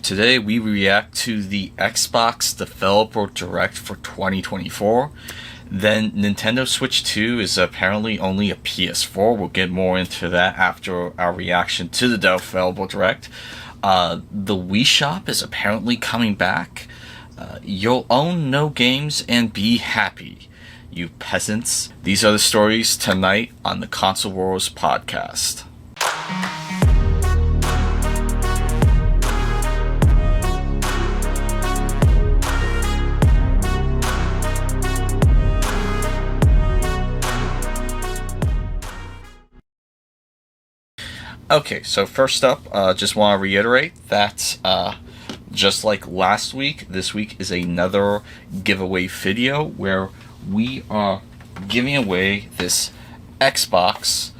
Today we react to the Xbox Developer Direct for 2024. Then Nintendo Switch 2 is apparently only a PS4. We'll get more into that after our reaction to the Developer Direct. The Wii Shop is apparently coming back. You'll own no games and be happy, you peasants. These are the stories tonight on the Console Wars podcast. Okay, so first up, just want to reiterate that just like last week, this week is another giveaway video where we are giving away this Xbox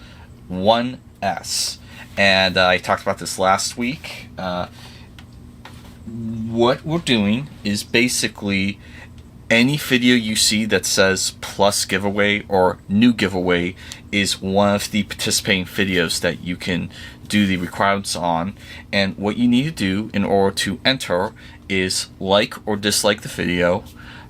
One S. And I talked about this last week. What we're doing is basically any video you see that says plus giveaway or new giveaway is one of the participating videos that you can do the requirements on. And what you need to do in order to enter is like or dislike the video,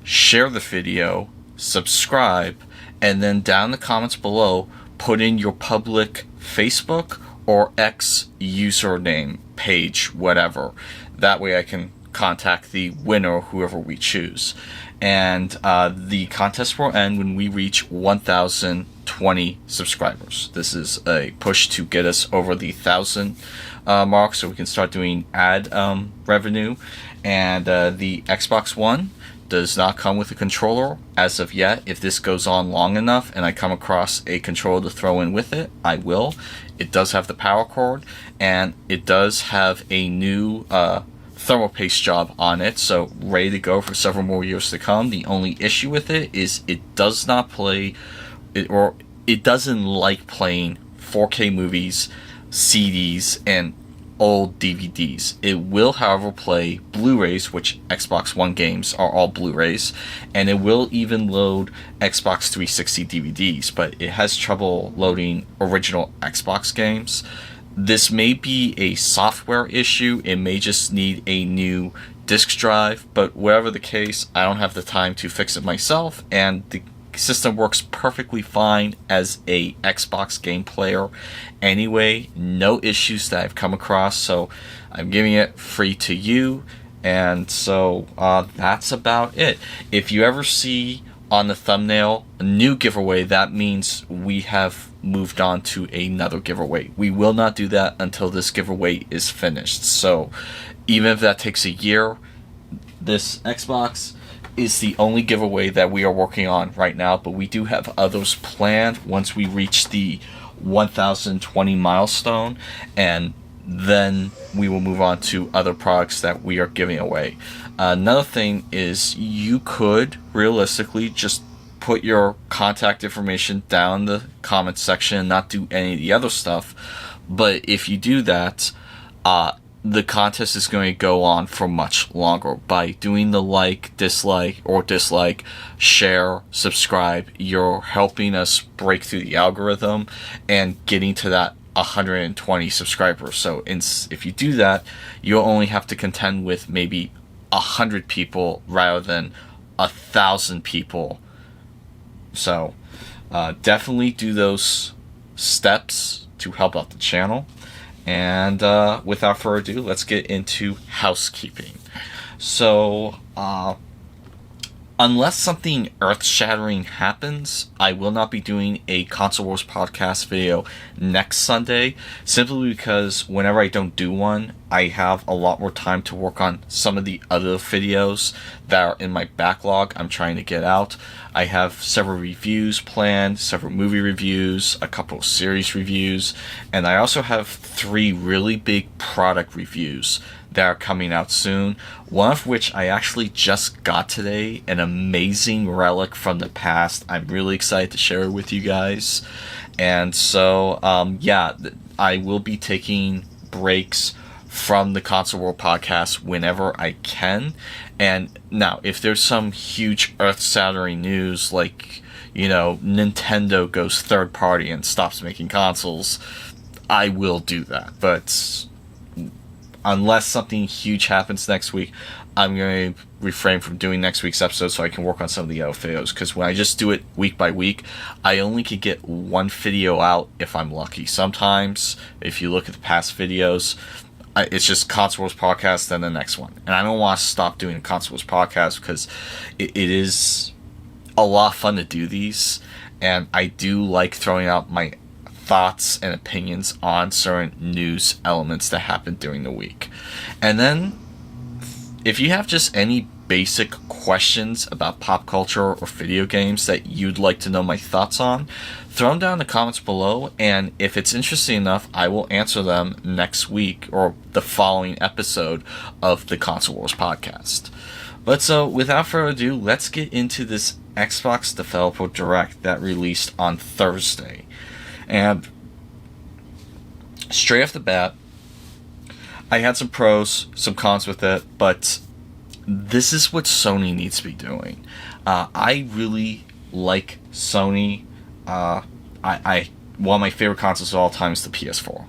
share the video, subscribe, and then down in the comments below put in your public Facebook or X username, page, whatever. That way I can contact the winner, whoever we choose. And the contest will end when we reach 1,020 subscribers. This is a push to get us over the 1,000 mark so we can start doing ad revenue. And the Xbox One does not come with a controller as of yet. If this goes on long enough and I come across a controller to throw in with it, I will. It does have the power cord, and it does have a new thermal paste job on it, so ready to go for several more years to come. The only issue with it is it does not play, or it doesn't like playing 4K movies, CDs, and old DVDs. It will, however, play Blu-rays, which Xbox One games are all Blu-rays, and it will even load Xbox 360 DVDs, but it has trouble loading original Xbox games. This may be a software issue. It may just need a new disk drive, but whatever the case, I don't have the time to fix it myself, and the system works perfectly fine as a Xbox game player anyway. No issues that I've come across, so I'm giving it free to you. And so that's about it. If you ever see on the thumbnail a new giveaway, that means we have moved on to another giveaway. We will not do that until this giveaway is finished. So even if that takes a year, this Xbox is the only giveaway that we are working on right now, but we do have others planned once we reach the 1,020 milestone, and then we will move on to other products that we are giving away. Another thing is you could realistically just put your contact information down in the comments section and not do any of the other stuff. But if you do that, the contest is going to go on for much longer. By doing the like, dislike, share, subscribe, you're helping us break through the algorithm and getting to that 120 subscribers. So if you do that, you'll only have to contend with maybe 100 people rather than 1,000 people. So definitely do those steps to help out the channel. And without further ado, let's get into housekeeping. So unless something earth-shattering happens, I will not be doing a Console Wars podcast video next Sunday, simply because whenever I don't do one, I have a lot more time to work on some of the other videos that are in my backlog I'm trying to get out. I have several reviews planned, several movie reviews, a couple of series reviews, and I also have 3 really big product reviews that are coming out soon, one of which I actually just got today, an amazing relic from the past. I'm really excited to share it with you guys. And so, yeah, I will be taking breaks from the Console World podcast whenever I can. And now, if there's some huge earth-shattering news, like, you know, Nintendo goes third party and stops making consoles, I will do that. But unless something huge happens next week, I'm going to refrain from doing next week's episode so I can work on some of the other videos. Because when I just do it week by week, I only can get one video out if I'm lucky. Sometimes, if you look at the past videos, it's just Console Wars Podcast, then the next one. And I don't want to stop doing a Console Wars Podcast because it is a lot of fun to do these. And I do like throwing out my thoughts and opinions on certain news elements that happen during the week. And then, if you have just any basic questions about pop culture or video games that you'd like to know my thoughts on, throw them down in the comments below, and if it's interesting enough, I will answer them next week or the following episode of the Console Wars Podcast. But so, without further ado, let's get into this Xbox Developer Direct that released on Thursday. And straight off the bat, I had some pros, some cons with it, but this is what Sony needs to be doing. I really like Sony. One of my favorite consoles of all time is the PS4.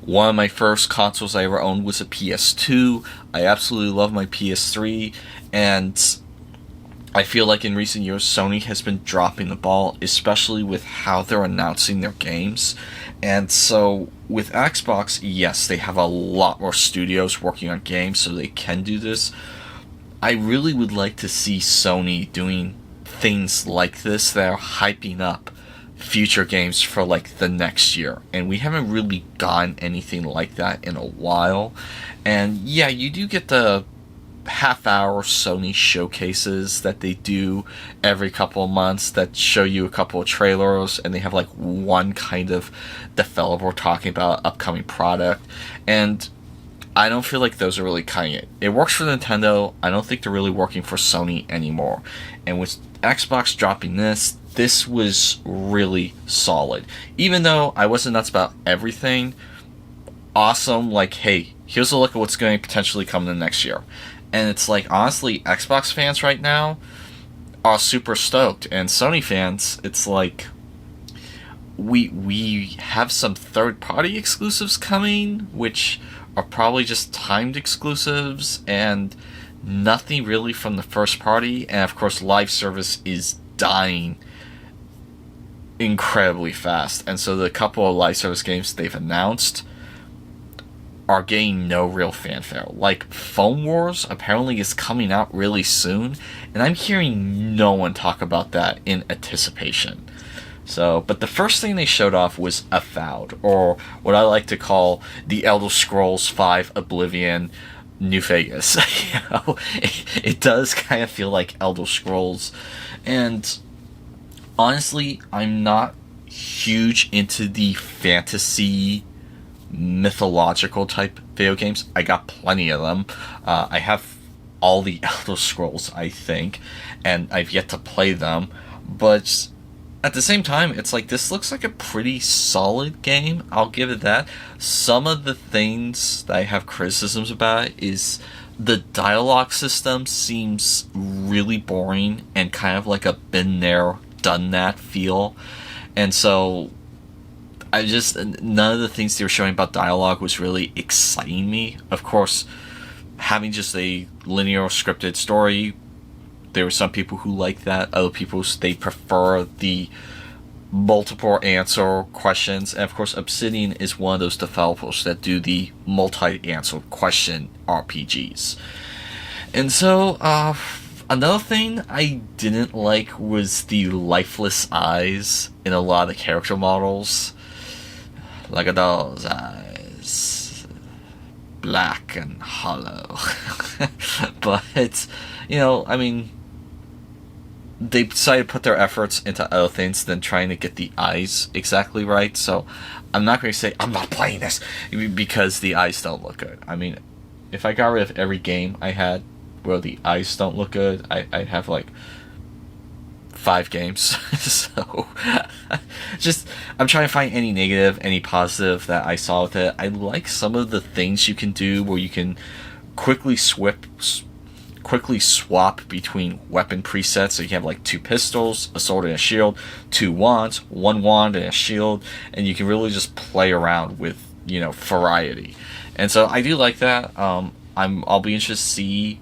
One of my first consoles I ever owned was a PS2. I absolutely love my PS3, and I feel like in recent years Sony has been dropping the ball, especially with how they're announcing their games. And so with Xbox, yes, they have a lot more studios working on games, so they can do this. I really would like to see Sony doing things like this that are hyping up future games for like the next year. And we haven't really gotten anything like that in a while. And yeah, you do get the half-hour Sony showcases that they do every couple of months that show you a couple of trailers, and they have like one kind of developer talking about an upcoming product, and I don't feel like those are really cutting it. It works for Nintendo. I don't think they're really working for Sony anymore. And with Xbox dropping this was really solid. Even though I wasn't nuts about everything, awesome, like, hey, here's a look at what's going to potentially come in the next year. And it's like, honestly, Xbox fans right now are super stoked. And Sony fans, it's like, we have some third-party exclusives coming, which are probably just timed exclusives, and nothing really from the first party. And of course, live service is dying incredibly fast. And so the couple of live service games they've announced are getting no real fanfare. Like, Phone Wars apparently is coming out really soon, and I'm hearing no one talk about that in anticipation. So, but the first thing they showed off was Avowed, or what I like to call the Elder Scrolls V Oblivion New Vegas. You know, it does kind of feel like Elder Scrolls, and honestly, I'm not huge into the fantasy mythological type video games. I got plenty of them. I have all the Elder Scrolls, I think, and I've yet to play them, but at the same time, it's like, this looks like a pretty solid game. I'll give it that. Some of the things that I have criticisms about is the dialogue system seems really boring and kind of like a been there, done that feel. And so none of the things they were showing about dialogue was really exciting me. Of course, having just a linear scripted story, there were some people who like that. Other people, they prefer the multiple answer questions. And of course, Obsidian is one of those developers that do the multi-answer question RPGs. And so, another thing I didn't like was the lifeless eyes in a lot of the character models. Like a doll's eyes, black and hollow. But, you know, I mean, they decided to put their efforts into other things than trying to get the eyes exactly right. So I'm not going to say I'm not playing this because the eyes don't look good. I mean, if I got rid of every game I had where the eyes don't look good, I'd have like 5 games. So I'm trying to find any negative, any positive that I saw with it. I like some of the things you can do where you can quickly swap between weapon presets. So you have like 2 pistols, a sword and a shield, 2 wands, 1 wand and a shield, and you can really just play around with, you know, variety. And so I do like that. I'll be interested to see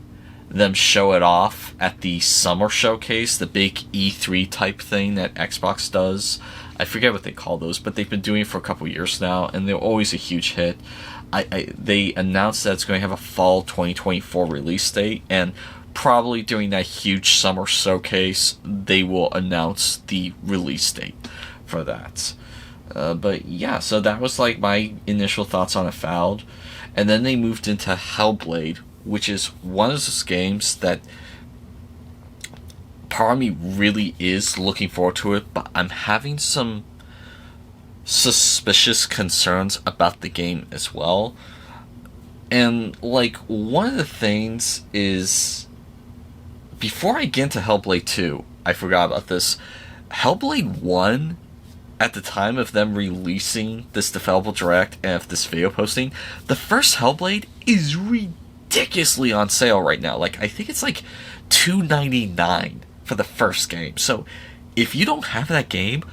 them show it off at the summer showcase, the big E3 type thing that Xbox does. I forget what they call those, but they've been doing it for a couple years now, and they're always a huge hit. They announced that it's going to have a fall 2024 release date, and probably during that huge summer showcase, they will announce the release date for that. But yeah, so that was like my initial thoughts on Avowed. And then they moved into Hellblade, which is one of those games that part of me really is looking forward to it, but I'm having some suspicious concerns about the game as well. And like, one of the things is, before I get into Hellblade 2, I forgot about this. Hellblade 1, at the time of them releasing this developer direct and of this video posting, the first Hellblade is ridiculously on sale right now. Like, I think it's like $2.99 for the first game. So if you don't have that game,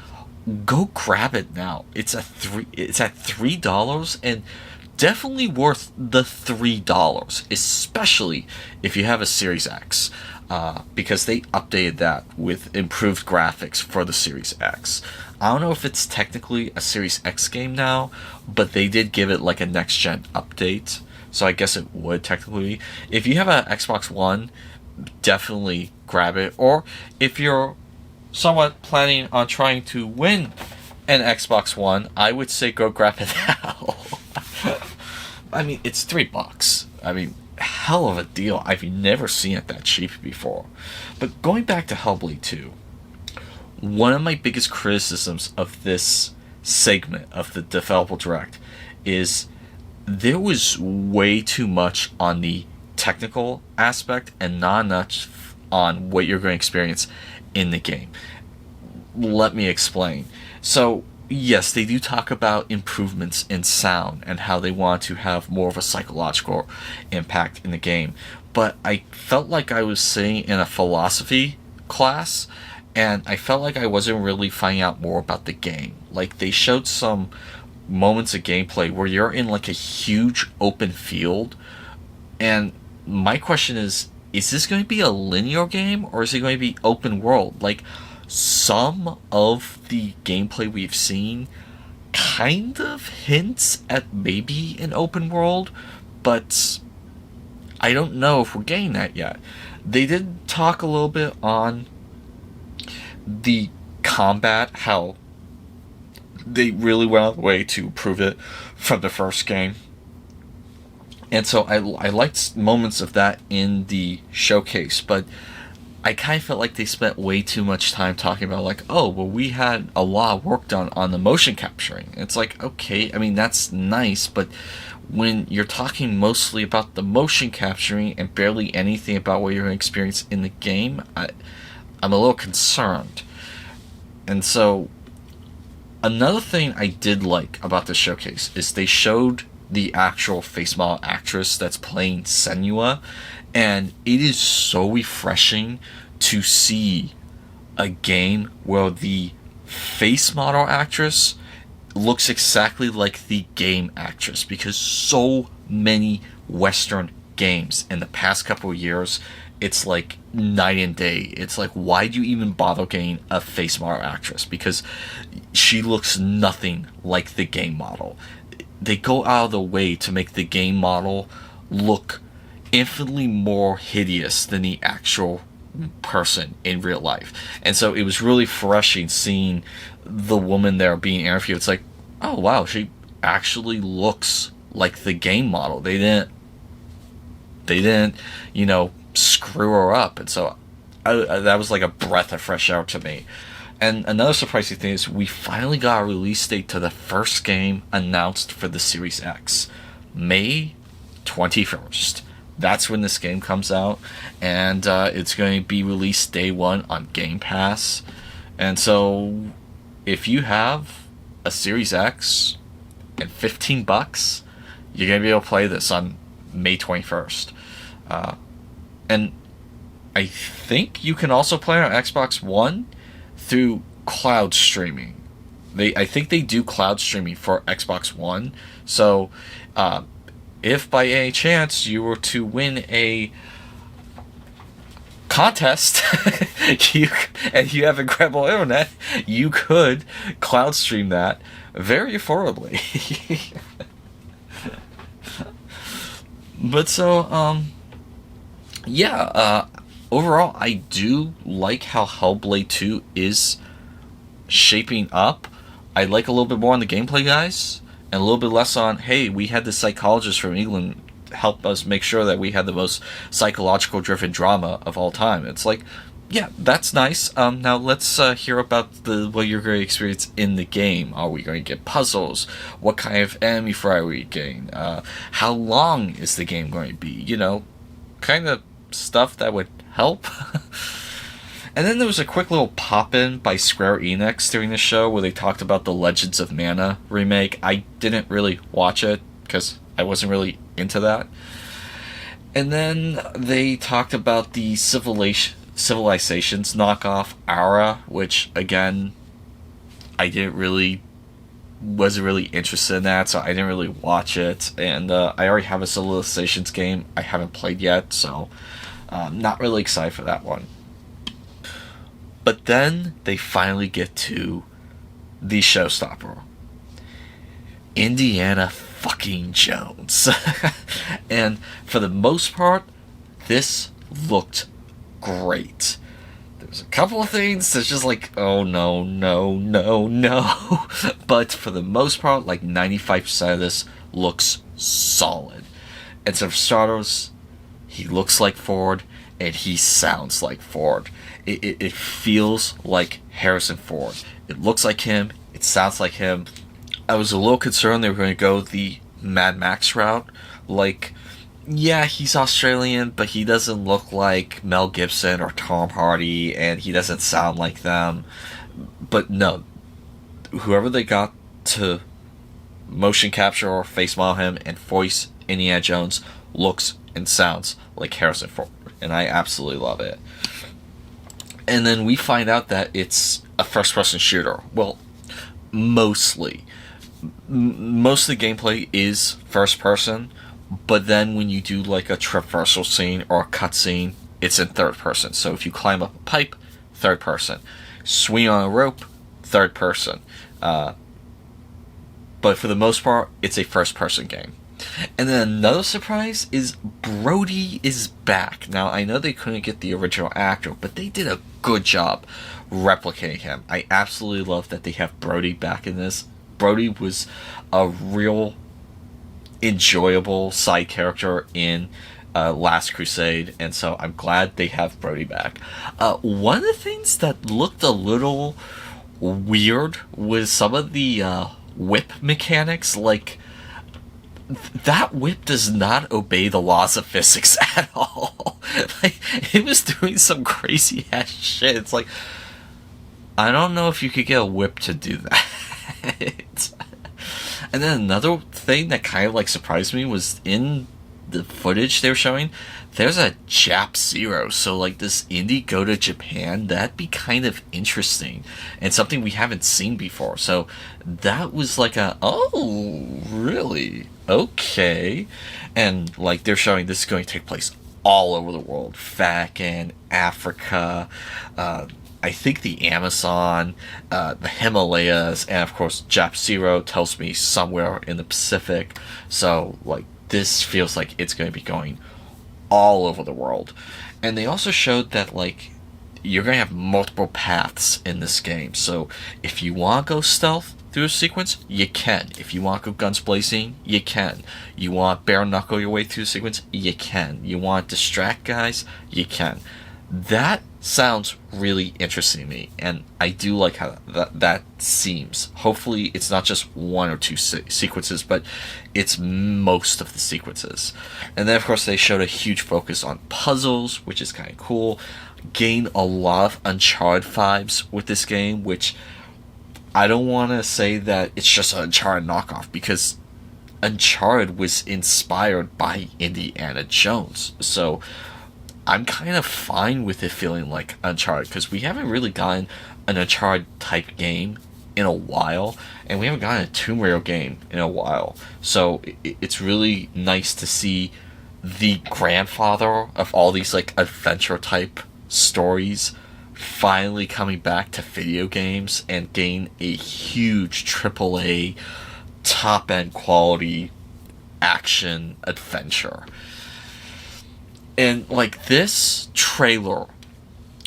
go grab it now. It's at $3 and definitely worth the $3, especially if you have a Series X, because they updated that with improved graphics for the Series X. I don't know if it's technically a Series X game now, but they did give it like a next gen update, so I guess it would technically. If you have an Xbox One, definitely grab it. Or if you're somewhat planning on trying to win an Xbox One, I would say go grab it now. I mean, it's $3. I mean, hell of a deal. I've never seen it that cheap before. But going back to Hellblade 2, one of my biggest criticisms of this segment of the Developer Direct is there was way too much on the technical aspect and not enough on what you're going to experience in the game. Let me explain. So, yes, they do talk about improvements in sound and how they want to have more of a psychological impact in the game. But I felt like I was sitting in a philosophy class, and I felt like I wasn't really finding out more about the game. Like, they showed some moments of gameplay where you're in like a huge open field, and my question is this going to be a linear game or is it going to be open world? Like, some of the gameplay we've seen kind of hints at maybe an open world, but I don't know if we're getting that yet. They did talk a little bit on the combat, how they really went out of the way to improve it from the first game. And so I liked moments of that in the showcase, but I kind of felt like they spent way too much time talking about, like, oh, well, we had a lot of work done on the motion capturing. It's like, okay, I mean, that's nice, but when you're talking mostly about the motion capturing and barely anything about what you're going to experience in the game, I'm a little concerned. And so, another thing I did like about the showcase is they showed the actual face model actress that's playing Senua, and it is so refreshing to see a game where the face model actress looks exactly like the game actress, because so many Western games in the past couple of years, it's like night and day. It's like, why do you even bother getting a face model actress? Because she looks nothing like the game model. They go out of the way to make the game model look infinitely more hideous than the actual person in real life. And so it was really refreshing seeing the woman there being interviewed. It's like, oh wow, she actually looks like the game model. They didn't, screw her up. And so that was like a breath of fresh air to me. And another surprising thing is we finally got a release date to the first game announced for the Series X. May 21st. That's when this game comes out. And it's going to be released day one on Game Pass. And so if you have a Series X and $15, you're going to be able to play this on May 21st. And I think you can also play on Xbox One through cloud streaming. I think they do cloud streaming for Xbox One. So if by any chance you were to win a contest and you have incredible internet, you could cloud stream that very affordably. But so, yeah, overall, I do like how Hellblade 2 is shaping up. I like a little bit more on the gameplay, guys, and a little bit less on, hey, we had the psychologist from England help us make sure that we had the most psychological driven drama of all time. It's like, yeah, that's nice. Now let's hear about what you're going to experience in the game. Are we going to get puzzles? What kind of enemy variety are we getting? How long is the game going to be? You know, kind of stuff that would help. And then there was a quick little pop-in by Square Enix during the show where they talked about the Legends of Mana remake. I didn't really watch it because I wasn't really into that. And then they talked about the Civilizations knockoff, Aura, which, again, I wasn't really interested in that, so I didn't really watch it. And I already have a Civilizations game I haven't played yet, so not really excited for that one. But then they finally get to the showstopper. Indiana fucking Jones. And for the most part, this looked great. There's a couple of things that's just like, oh no, no, no, no. But for the most part, like 95% of this looks solid. And so for starters, he looks like Ford, and he sounds like Ford. It feels like Harrison Ford. It looks like him. It sounds like him. I was a little concerned they were going to go the Mad Max route. Like, yeah, he's Australian, but he doesn't look like Mel Gibson or Tom Hardy, and he doesn't sound like them. But no, whoever they got to motion capture or face model him and voice Indiana Jones looks and sounds like Harrison Ford, and I absolutely love it. And then we find out that it's a first-person shooter. Well, mostly. Most of the gameplay is first-person, but then when you do like a traversal scene or a cutscene, it's in third-person. So if you climb up a pipe, third-person. Swing on a rope, third-person. But for the most part, it's a first-person game. And then another surprise is Brody is back. Now, I know they couldn't get the original actor, but they did a good job replicating him. I absolutely love that they have Brody back in this. Brody was a real enjoyable side character in Last Crusade, and so I'm glad they have Brody back. One of the things that looked a little weird was some of the whip mechanics. Like, that whip does not obey the laws of physics at all. Like, it was doing some crazy ass shit. It's like, I don't know if you could get a whip to do that. And then another thing that kind of like surprised me was in the footage they were showing, there's a Jap Zero. So like this indie go to Japan, that'd be kind of interesting and something we haven't seen before. So that was like oh, really? Okay. And like they're showing this is going to take place all over the world. Fakan, Africa, I think the Amazon, the Himalayas, and of course Jap Zero tells me somewhere in the Pacific. So like this feels like it's going to be going all over the world. And they also showed that like you're going to have multiple paths in this game. So if you want to go stealth through a sequence, you can. If you want to go guns blazing, you can. You want bare knuckle your way through a sequence, you can. You want to distract guys, you can. That sounds really interesting to me, and I do like how that seems. Hopefully it's not just one or two sequences, but it's most of the sequences. And then of course they showed a huge focus on puzzles, which is kind of cool. Gained a lot of Uncharted vibes with this game, which I don't want to say that it's just an Uncharted knockoff, because Uncharted was inspired by Indiana Jones. So I'm kind of fine with it feeling like Uncharted, because we haven't really gotten an Uncharted type game in a while, and we haven't gotten a Tomb Raider game in a while. So it's really nice to see the grandfather of all these like adventure type stories finally coming back to video games and gain a huge AAA top end quality action adventure. And like this trailer,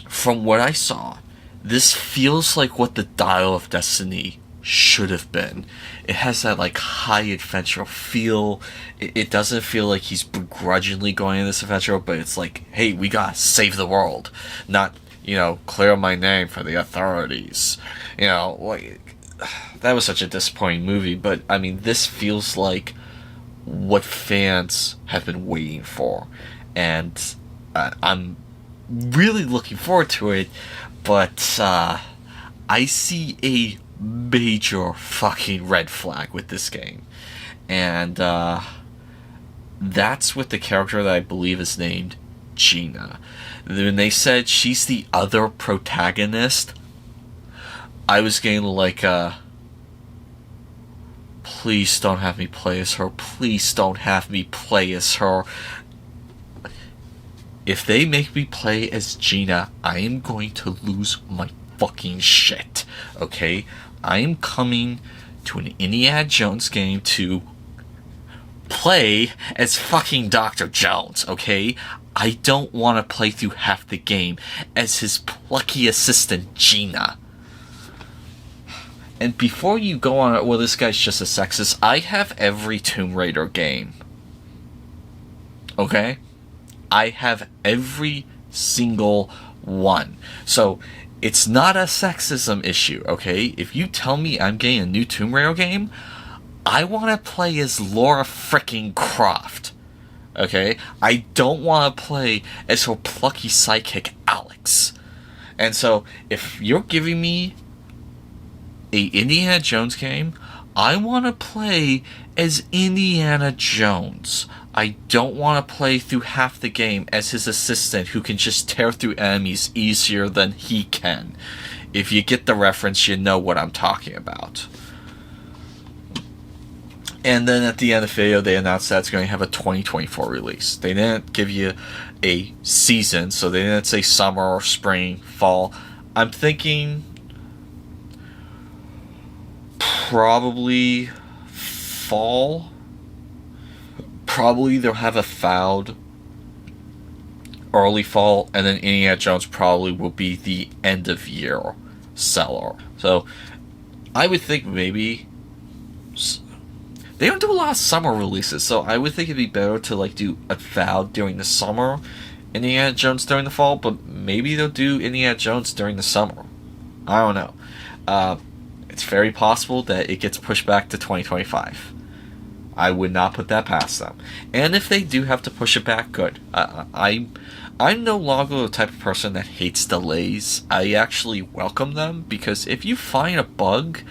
from what I saw, this feels like what the Dial of Destiny should have been. It has that like high adventure feel. It doesn't feel like he's begrudgingly going in this adventure, but it's like, hey, we gotta save the world, not, you know, clear my name for the authorities. You know, like, that was such a disappointing movie, but I mean, this feels like what fans have been waiting for, and I'm really looking forward to it, but I see a major fucking red flag with this game, and that's with the character that I believe is named Gina. When they said she's the other protagonist, I was getting like please don't have me play as her, please don't have me play as her. If they make me play as Gina, I am going to lose my fucking shit, okay? I am coming to an Indiana Jones game to play as fucking Dr. Jones, okay? I don't want to play through half the game as his plucky assistant, Gina. And before you go on, well, this guy's just a sexist, I have every Tomb Raider game. Okay? I have every single one. So, it's not a sexism issue, okay? If you tell me I'm getting a new Tomb Raider game, I want to play as Laura frickin' Croft. Okay? I don't want to play as her plucky sidekick, Alex. And so, if you're giving me a Indiana Jones game, I want to play as Indiana Jones. I don't want to play through half the game as his assistant who can just tear through enemies easier than he can. If you get the reference, you know what I'm talking about. And then at the end of the video, they announced that it's going to have a 2024 release. They didn't give you a season, so they didn't say summer or spring, fall. I'm thinking probably fall. Probably they'll have a fouled early fall, and then Indiana Jones probably will be the end of year seller. So I would think maybe they don't do a lot of summer releases, so I would think it'd be better to like do a fouled during the summer, Indiana Jones during the fall, but maybe they'll do Indiana Jones during the summer. I don't know. It's very possible that it gets pushed back to 2025. I would not put that past them. And if they do have to push it back, good. I'm no longer the type of person that hates delays. I actually welcome them, because if you find a bug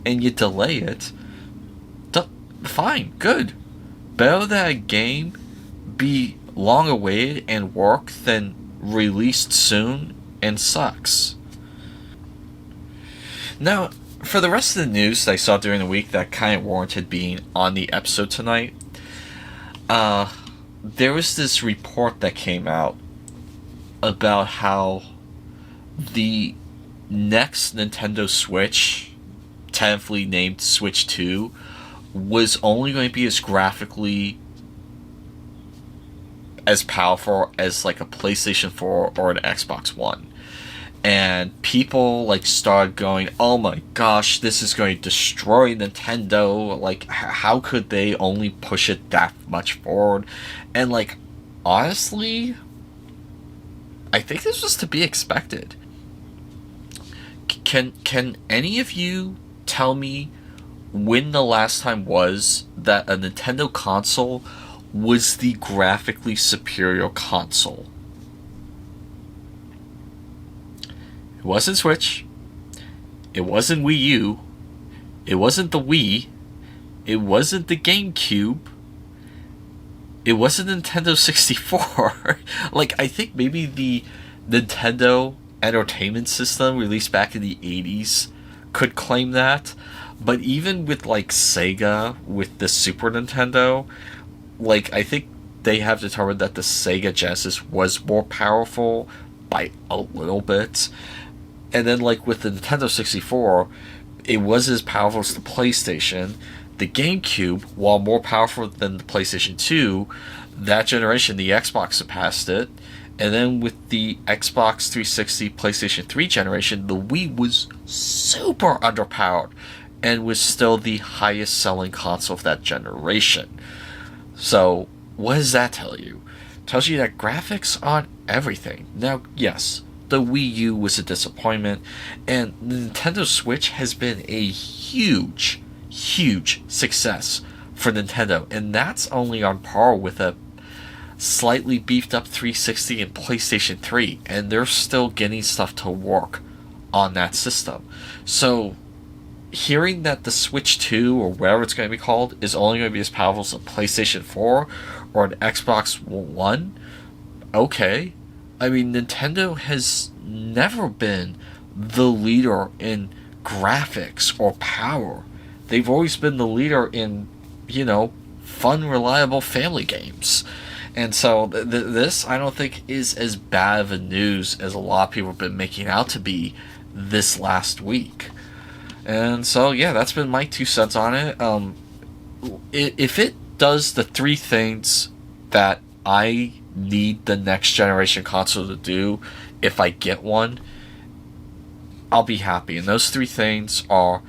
and you delay it, fine, good. Better that a game be long awaited and work than released soon and sucks. Now, for the rest of the news that I saw during the week that kind of warranted being on the episode tonight, there was this report that came out about how the next Nintendo Switch, tentatively named Switch 2, was only going to be as graphically as powerful as like a PlayStation 4 or an Xbox One. And people like started going, oh my gosh, this is going to destroy Nintendo. Like, how could they only push it that much forward? And like, honestly, I think this was to be expected. Can any of you tell me when the last time was that a Nintendo console was the graphically superior console? It wasn't Switch. It wasn't Wii U. It wasn't the Wii. It wasn't the GameCube. It wasn't Nintendo 64. Like, I think maybe the Nintendo Entertainment System released back in the 80s could claim that. But even with like Sega, with the Super Nintendo, like I think they have determined that the Sega Genesis was more powerful by a little bit. And then like with the Nintendo 64, it was as powerful as the PlayStation. The GameCube, while more powerful than the PlayStation 2, that generation, the Xbox surpassed it. And then with the Xbox 360, PlayStation 3 generation, the Wii was super underpowered and was still the highest selling console of that generation. So, what does that tell you? It tells you that graphics on everything. Now, yes, the Wii U was a disappointment, and the Nintendo Switch has been a huge, huge success for Nintendo, and that's only on par with a slightly beefed up 360 and PlayStation 3, and they're still getting stuff to work on that system. So, hearing that the Switch 2, or whatever it's going to be called, is only going to be as powerful as a PlayStation 4 or an Xbox One, okay. I mean, Nintendo has never been the leader in graphics or power. They've always been the leader in, fun, reliable family games. And so this, I don't think, is as bad of a news as a lot of people have been making out to be this last week. And so, yeah, that's been my 2 cents on it. If it does the 3 things that I need the next generation console to do, if I get one, I'll be happy. And those 3 things are,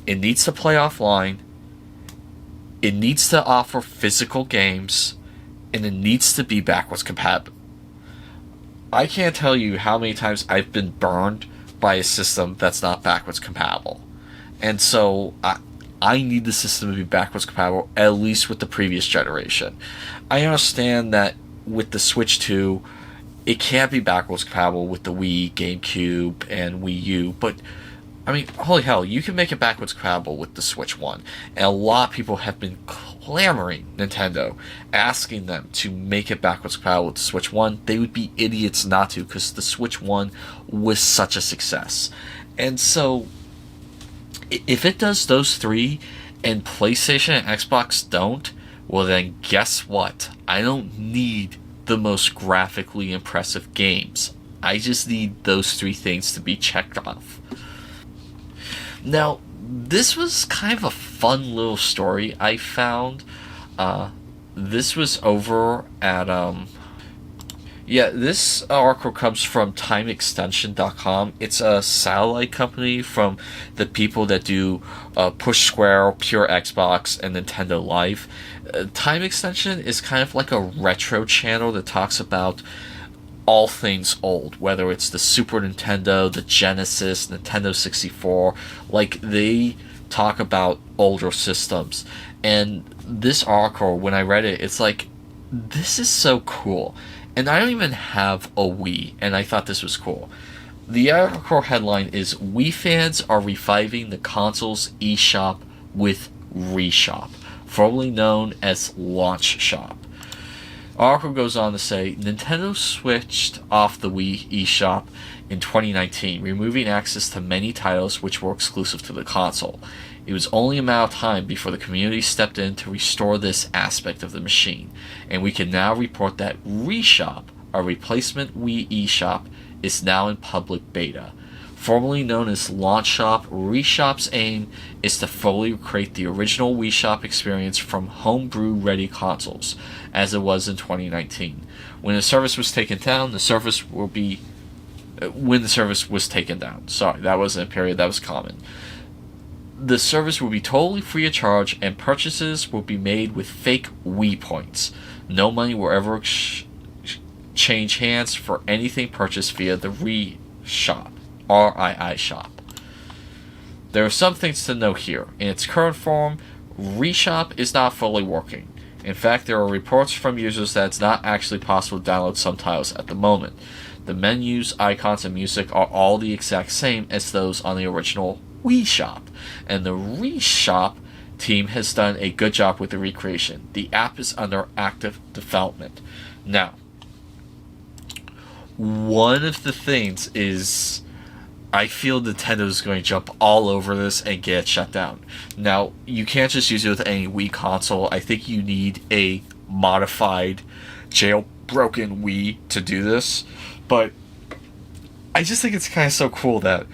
it needs to play offline, it needs to offer physical games, and it needs to be backwards compatible. I can't tell you how many times I've been burned by a system that's not backwards compatible. And so I need the system to be backwards compatible, at least with the previous generation. I understand that with the Switch 2, it can't be backwards compatible with the Wii, GameCube, and Wii U, but I mean, holy hell, you can make it backwards compatible with the Switch 1. And a lot of people have been clamoring Nintendo, asking them to make it backwards compatible with the Switch 1. They would be idiots not to, because the Switch 1 was such a success. And so, if it does those 3, and PlayStation and Xbox don't, well then guess what? I don't need the most graphically impressive games. I just need those 3 things to be checked off. Now, this was kind of a fun little story I found. This was over at, this article comes from TimeExtension.com. It's a satellite company from the people that do Push Square, Pure Xbox, and Nintendo Live. Time Extension is kind of like a retro channel that talks about all things old, whether it's the Super Nintendo, the Genesis, Nintendo 64. Like, they talk about older systems. And this article, when I read it, it's like, this is so cool. And I don't even have a Wii, and I thought this was cool. The article headline is, Wii fans are reviving the console's eShop with ReShop, formerly known as Launch Shop. Article goes on to say, Nintendo switched off the Wii eShop in 2019, removing access to many titles which were exclusive to the console. It was only a matter of time before the community stepped in to restore this aspect of the machine, and we can now report that ReShop, a replacement Wii eShop, is now in public beta. Formerly known as Launch Shop, ReShop's aim is to fully recreate the original Wii Shop experience from homebrew-ready consoles, as it was in 2019. When the service was taken down, when the service was taken down. Sorry, that wasn't a period, that was common. The service will be totally free of charge, and purchases will be made with fake Wii points. No money will ever change hands for anything purchased via the ReShop. RII shop. There are some things to note here. In its current form, ReShop is not fully working. In fact, there are reports from users that it's not actually possible to download some titles at the moment. The menus, icons, and music are all the exact same as those on the original Wii Shop, and the ReShop team has done a good job with the recreation. The app is under active development. Now, one of the things is I feel Nintendo's going to jump all over this and get it shut down. Now, you can't just use it with any Wii console. I think you need a modified, jailbroken Wii to do this. But I just think it's kind of so cool that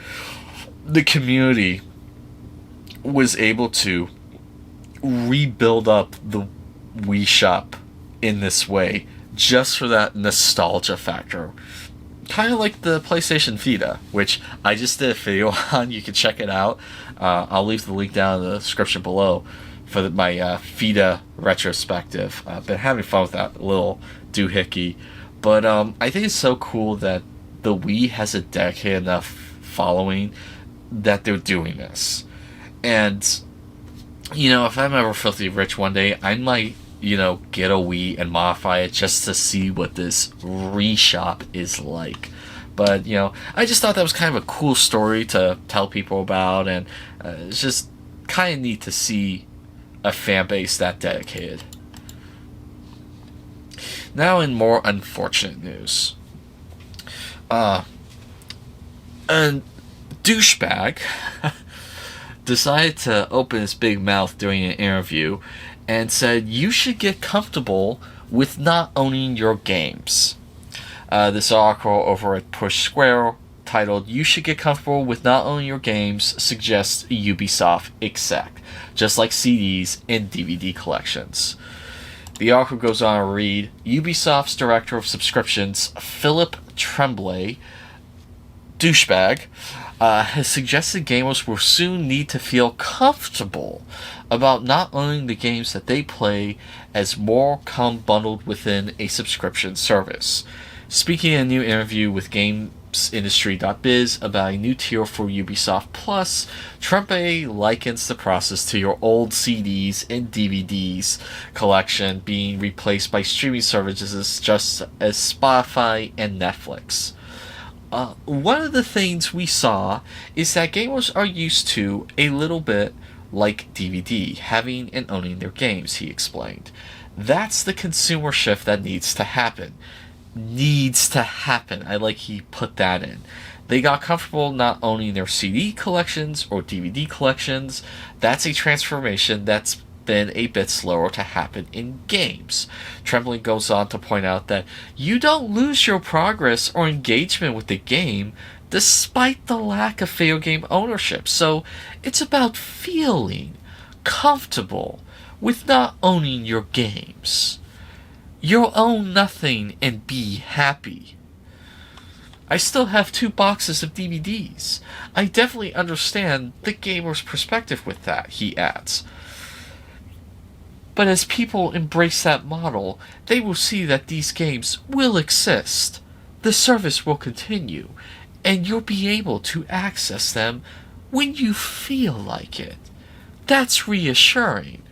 the community was able to rebuild up the Wii Shop in this way just for that nostalgia factor. Kind of like the PlayStation Vita, which I just did a video on. You can check it out. I'll leave the link down in the description below for my Vita retrospective. I've been having fun with that little doohickey. But I think it's so cool that the Wii has a dedicated enough following that they're doing this. And, if I'm ever filthy rich one day, I might, get a Wii and modify it just to see what this reshop is like. But, I just thought that was kind of a cool story to tell people about, and it's just kind of neat to see a fan base that dedicated. Now, in more unfortunate news, a douchebag decided to open his big mouth during an interview and said you should get comfortable with not owning your games. This article over at Push Square titled "You Should Get Comfortable with Not Owning Your Games" suggests Ubisoft exec, just like CDs and DVD collections. The article goes on to read, Ubisoft's director of subscriptions, Philip Tremblay, douchebag, has suggested gamers will soon need to feel comfortable about not owning the games that they play as more come bundled within a subscription service. Speaking in a new interview with GamesIndustry.biz about a new tier for Ubisoft Plus, Tremblay likens the process to your old CDs and DVDs collection being replaced by streaming services just as Spotify and Netflix. One of the things we saw is that gamers are used to a little bit like DVD, having and owning their games, he explained. That's the consumer shift that needs to happen. Needs to happen. I like he put that in. They got comfortable not owning their CD collections or DVD collections. That's a transformation that's been a bit slower to happen in games. Trembling goes on to point out that you don't lose your progress or engagement with the game despite the lack of video game ownership. So it's about feeling comfortable with not owning your games. You'll own nothing and be happy. I still have 2 boxes of DVDs. I definitely understand the gamer's perspective with that, he adds. But as people embrace that model, they will see that these games will exist. The service will continue, and you'll be able to access them when you feel like it. That's reassuring.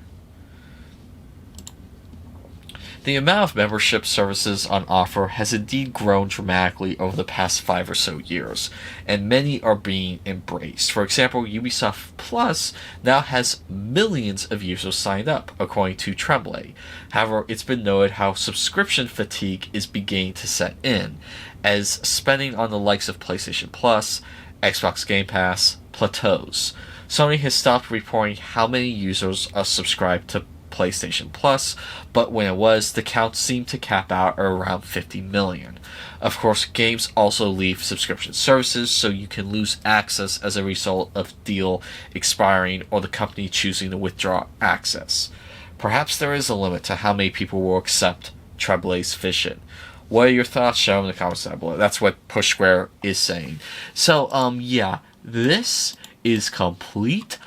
The amount of membership services on offer has indeed grown dramatically over the past 5 or so years, and many are being embraced. For example, Ubisoft Plus now has millions of users signed up, according to Tremblay. However, it's been noted how subscription fatigue is beginning to set in, as spending on the likes of PlayStation Plus, Xbox Game Pass plateaus. Sony has stopped reporting how many users are subscribed to PlayStation Plus, but when it was, the count seemed to cap out at around 50 million. Of course, games also leave subscription services, so you can lose access as a result of deal expiring or the company choosing to withdraw access. Perhaps there is a limit to how many people will accept Treblay's vision. What are your thoughts? Show them in the comments down below. That's what Push Square is saying. So, yeah, this is complete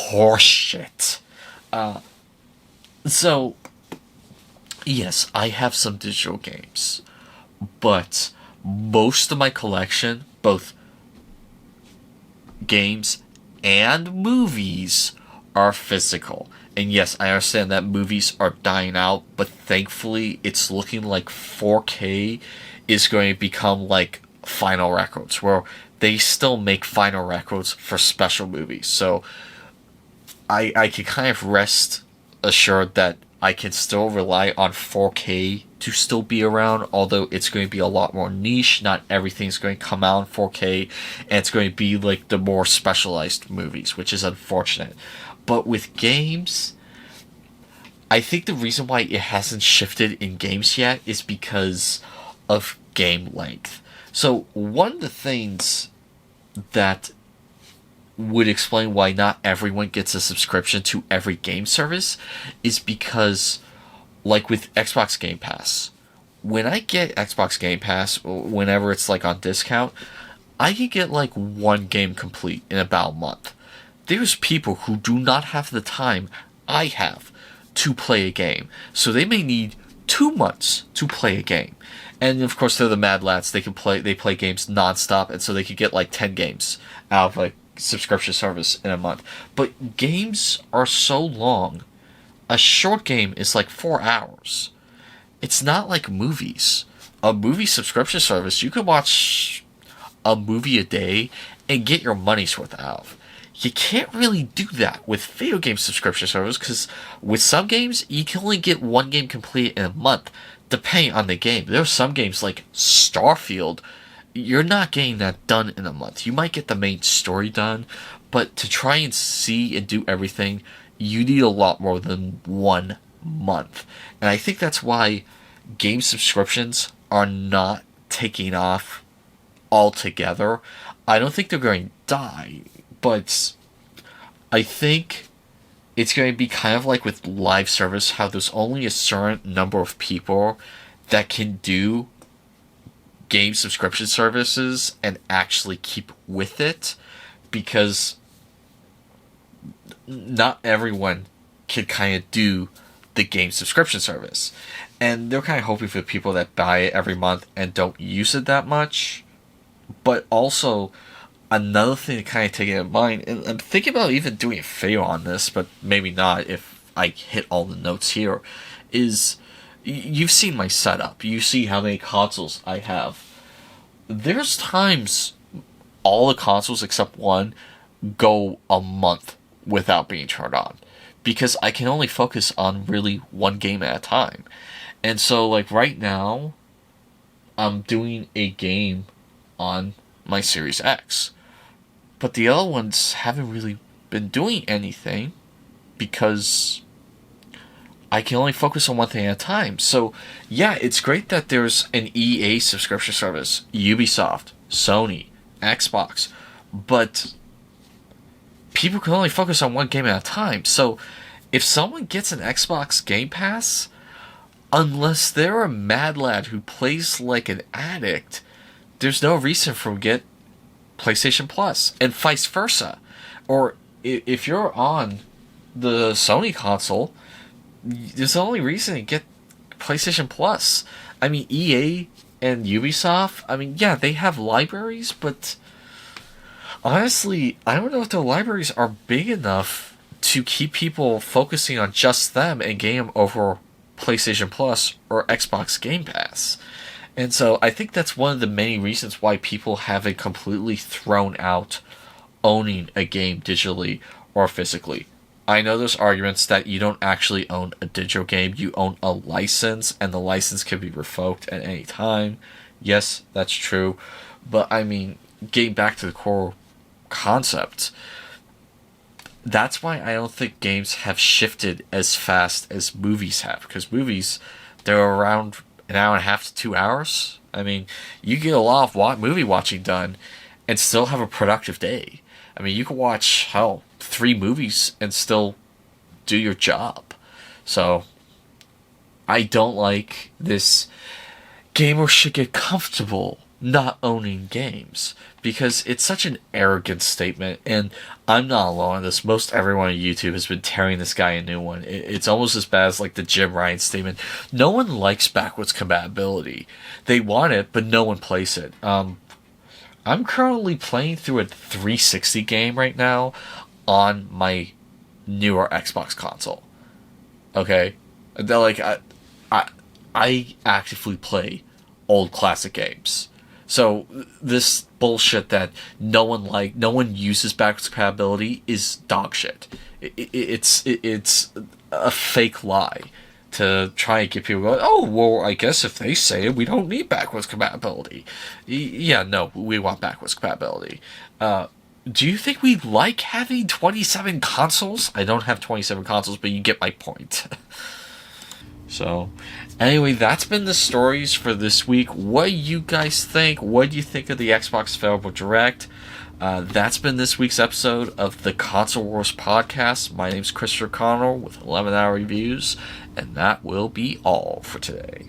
horseshit. So, yes, I have some digital games, but most of my collection, both games and movies, are physical. And yes, I understand that movies are dying out, but thankfully it's looking like 4K is going to become like Final Records, where they still make Final Records for special movies. So I can kind of rest assured that I can still rely on 4K to still be around, although it's going to be a lot more niche. Not everything's going to come out in 4K, and it's going to be like the more specialized movies, which is unfortunate. But with games, I think the reason why it hasn't shifted in games yet is because of game length. So one of the things that would explain why not everyone gets a subscription to every game service is because, like with Xbox Game Pass, when I get Xbox Game Pass, whenever it's like on discount, I can get like one game complete in about a month. There's people who do not have the time I have to play a game, so they may need 2 months to play a game. And of course, they're the mad lads. They play games nonstop, and so they could get like 10 games out of like subscription service in a month. But games are so long. A short game is like 4 hours. It's not like movies. A movie subscription service, you can watch a movie a day and get your money's worth out of. You can't really do that with video game subscription service, because with some games, you can only get one game complete in a month, depending on the game. There are some games like Starfield, you're not getting that done in a month. You might get the main story done, but to try and see and do everything, you need a lot more than 1 month. And I think that's why game subscriptions are not taking off altogether. I don't think they're going to die, but I think it's going to be kind of like with live service, how there's only a certain number of people that can do game subscription services and actually keep with it, because not everyone can kind of do the game subscription service. And they're kind of hoping for people that buy it every month and don't use it that much. But also, another thing to kind of take in mind, and I'm thinking about even doing a video on this, but maybe not if I hit all the notes here, is you've seen my setup. You see how many consoles I have. There's times all the consoles except one go a month without being turned on, because I can only focus on really one game at a time. And so, like right now, I'm doing a game on my Series X. But the other ones haven't really been doing anything, because I can only focus on one thing at a time. So, yeah, it's great that there's an EA subscription service, Ubisoft, Sony, Xbox, but people can only focus on one game at a time. So, if someone gets an Xbox Game Pass, unless they're a mad lad who plays like an addict, there's no reason for them to get PlayStation Plus, and vice versa. Or if you're on the Sony console, there's the only reason to get PlayStation Plus. I mean, EA and Ubisoft, I mean, yeah, they have libraries, but honestly, I don't know if their libraries are big enough to keep people focusing on just them and getting them over PlayStation Plus or Xbox Game Pass. And so I think that's one of the many reasons why people haven't completely thrown out owning a game digitally or physically. I know there's arguments that you don't actually own a digital game, you own a license, and the license can be revoked at any time. Yes, that's true. But I mean, getting back to the core concept, that's why I don't think games have shifted as fast as movies have. Because movies, they're around an hour and a half to 2 hours. I mean, you get a lot of movie watching done and still have a productive day. I mean, you can watch, 3 movies and still do your job. So, I don't like this gamers should get comfortable not owning games, because it's such an arrogant statement, and I'm not alone in this. Most everyone on YouTube has been tearing this guy a new one. It's almost as bad as like the Jim Ryan statement. No one likes backwards compatibility. They want it, but no one plays it. I'm currently playing through a 360 game right now on my newer Xbox console. Okay? They're like, I actively play old classic games. So this bullshit that no one uses backwards compatibility is dog shit. It's a fake lie. to try and get people going, oh, well, I guess if they say it, we don't need backwards compatibility. Yeah, no, we want backwards compatibility. Do you think we like having 27 consoles? I don't have 27 consoles, but you get my point. So, anyway, that's been the stories for this week. What do you guys think? What do you think of the Xbox Available Direct? That's been this week's episode of the Console Wars Podcast. My name's Christopher Connell with 11 Hour Reviews, and that will be all for today.